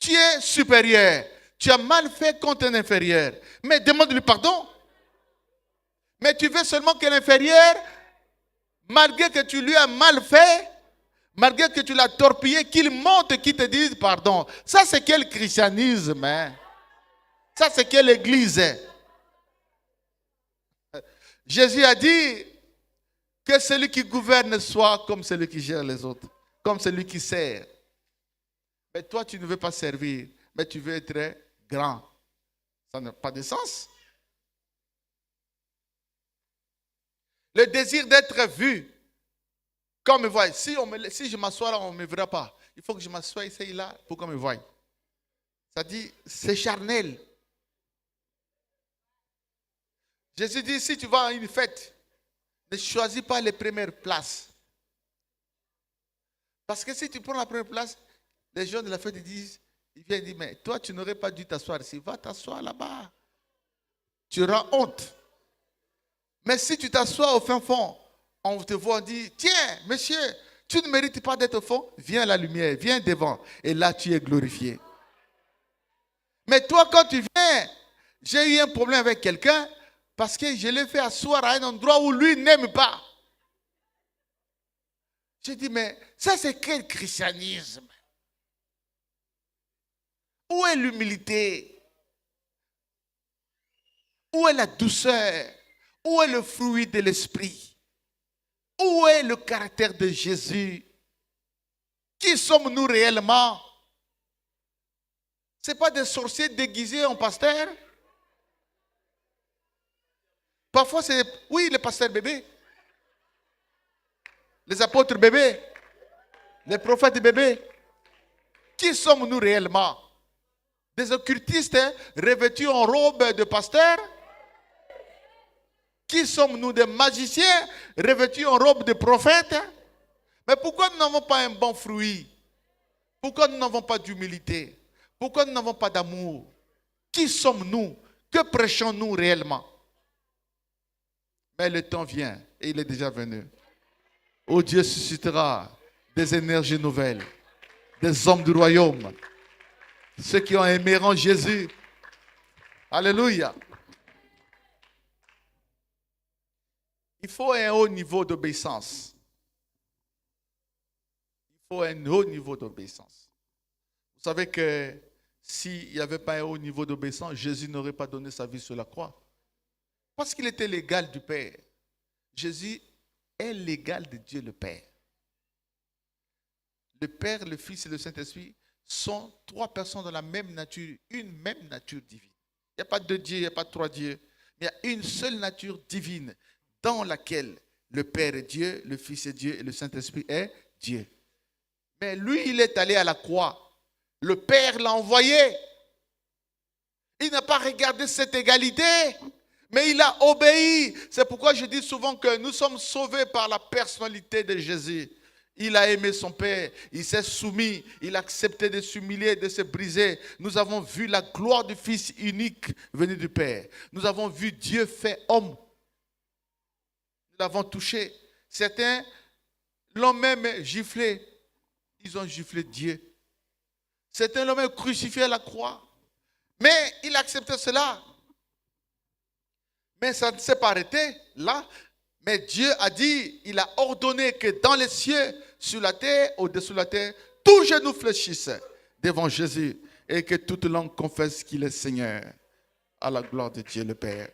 tu es supérieur. Tu as mal fait contre un inférieur. Mais demande-lui pardon. Mais tu veux seulement que l'inférieur, malgré que tu lui as mal fait, malgré que tu l'as torpillé, qu'il monte, qu'il te dise pardon. Ça, c'est quel christianisme, hein? Ça, c'est quelle église? Jésus a dit que celui qui gouverne soit comme celui qui gère les autres, comme celui qui sert. Mais toi, tu ne veux pas servir, mais tu veux être grand. Ça n'a pas de sens. Le désir d'être vu, qu'on me voie. Si je m'assois là, on ne me verra pas. Il faut que je m'assoie ici là pour qu'on me voie. Ça dit, c'est charnel. Jésus dit, si tu vas à une fête, ne choisis pas les premières places. Parce que si tu prends la première place, les gens de la fête ils viennent dire, mais toi, tu n'aurais pas dû t'asseoir ici. Va t'asseoir là-bas. Tu rends honte. Mais si tu t'assois au fin fond, on te voit, on dit, tiens, monsieur, tu ne mérites pas d'être au fond. Viens à la lumière, viens devant. Et là, tu es glorifié. Mais toi, quand tu viens, j'ai eu un problème avec quelqu'un parce que je l'ai fait asseoir à un endroit où lui n'aime pas. J'ai dit, mais ça, c'est quel christianisme? Où est l'humilité? Où est la douceur? Où est le fruit de l'esprit? Où est le caractère de Jésus? Qui sommes-nous réellement? Ce n'est pas des sorciers déguisés en pasteurs? Parfois, c'est, oui, les pasteurs bébés. Les apôtres bébés. Les prophètes bébés. Qui sommes-nous réellement? Des occultistes revêtus en robe de pasteur? Qui sommes-nous? Des magiciens revêtus en robe de prophète? Mais pourquoi nous n'avons pas un bon fruit? Pourquoi nous n'avons pas d'humilité? Pourquoi nous n'avons pas d'amour? Qui sommes-nous? Que prêchons-nous réellement? Mais le temps vient, et il est déjà venu, où Dieu suscitera des énergies nouvelles, des hommes du royaume, ceux qui ont aimeront Jésus. Alléluia. Il faut un haut niveau d'obéissance. Il faut un haut niveau d'obéissance. Vous savez que s'il n'y avait pas un haut niveau d'obéissance, Jésus n'aurait pas donné sa vie sur la croix. Parce qu'il était l'égal du Père. Jésus est l'égal de Dieu le Père. Le Père, le Fils et le Saint-Esprit sont trois personnes de la même nature, une même nature divine. Il n'y a pas deux dieux, il n'y a pas trois dieux. Il y a une seule nature divine dans laquelle le Père est Dieu, le Fils est Dieu et le Saint-Esprit est Dieu. Mais lui, il est allé à la croix. Le Père l'a envoyé. Il n'a pas regardé cette égalité, mais il a obéi. C'est pourquoi je dis souvent que nous sommes sauvés par la personnalité de Jésus. Il a aimé son Père, il s'est soumis, il a accepté de s'humilier, de se briser. Nous avons vu la gloire du Fils unique venu du Père. Nous avons vu Dieu fait homme. Nous l'avons touché. Certains l'ont même giflé. Ils ont giflé Dieu. Certains l'ont même crucifié à la croix. Mais il a accepté cela. Mais ça ne s'est pas arrêté là. Mais Dieu a dit, il a ordonné que dans les cieux, sur la terre, au-dessous de la terre, tout genou fléchisse devant Jésus et que toute langue confesse qu'il est Seigneur à la gloire de Dieu le Père.